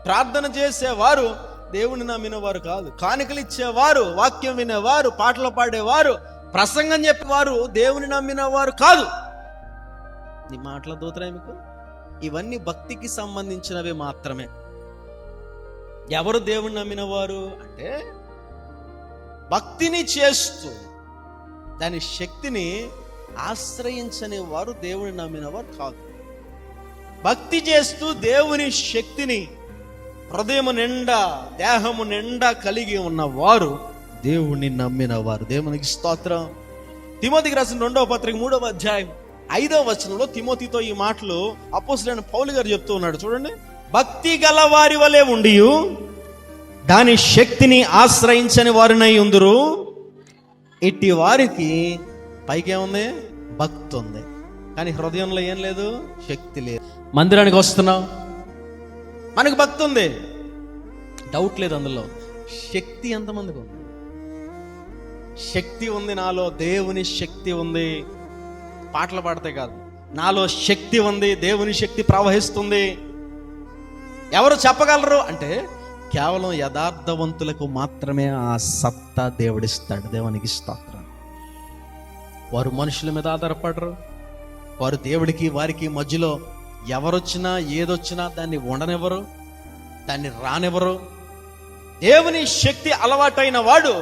ప్రార్థన చేసేవారు దేవుని నమ్మినవారు కాదు. కానుకలు ఇచ్చేవారు, వాక్యం వినేవారు, పాటలు పాడేవారు, ప్రసంగం చెప్పేవారు దేవుని నమ్మినవారు కాదు. నీ మాటల దూతరాయి మీకు ఇవన్నీ భక్తికి సంబంధించినవి మాత్రమే. ఎవరు దేవుని నమ్మినవారు అంటే భక్తిని చేస్తూ దాని శక్తిని ఆశ్రయించని వారు దేవుని నమ్మినవారు కాదు. భక్తి చేస్తూ దేవుని శక్తిని హృదయము నిండా, దేహము నిండా కలిగి ఉన్నవారు దేవుణ్ణి నమ్మినవారు. దేవునికి స్తోత్రం. తిమోతికి రాసిన 2వ పత్రిక 3వ అధ్యాయం 5వ వచనంలో తిమోతితో ఈ మాటలు అపోస్తలుడైన పౌలు గారు చెప్తూ ఉన్నాడు. చూడండి, భక్తి గల వారి వలె ఉండి దాని శక్తిని ఆశ్రయించని వారినై ఉందురు. ఇట్టి వారికి పైకేముంది? భక్తి ఉంది, కానీ హృదయంలో ఏం లేదు, శక్తి లేదు. మందిరానికి వస్తున్నాం, మనకు భక్తి ఉంది, డౌట్ లేదు. అందులో శక్తి ఎంతమందికి ఉంది? శక్తి ఉంది నాలో, దేవుని శక్తి ఉంది. పాటలు పాడితే కాదు, నాలో శక్తి ఉంది, దేవుని శక్తి ప్రవహిస్తుంది. ఎవరు చెప్పగలరు అంటే కేవలం యథార్థవంతులకు మాత్రమే ఆ సత్తా దేవుడిస్తాడు. దేవునికి స్తోత్రం. వారు మనుషుల మీద ఆధారపడరు. వారు దేవుడికి వారికి మధ్యలో ఎవరొచ్చినా ఏదొచ్చినా దాన్ని ఉండనివ్వరు, దాన్ని రానివ్వరు. దేవుని శక్తి అలవాటైన వాడు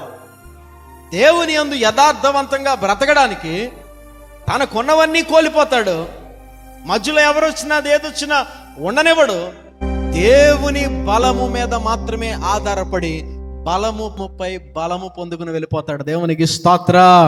దేవుని యందు యథార్థవంతంగా బ్రతకడానికి తనకున్నవన్నీ కోల్పోతాడు. మధ్యలో ఎవరొచ్చినా ఏదొచ్చినా ఉండనివ్వడు. దేవుని బలము మీద మాత్రమే ఆధారపడి బలము పొందుకుని వెళ్ళిపోతాడు. దేవునికి స్తోత్రం.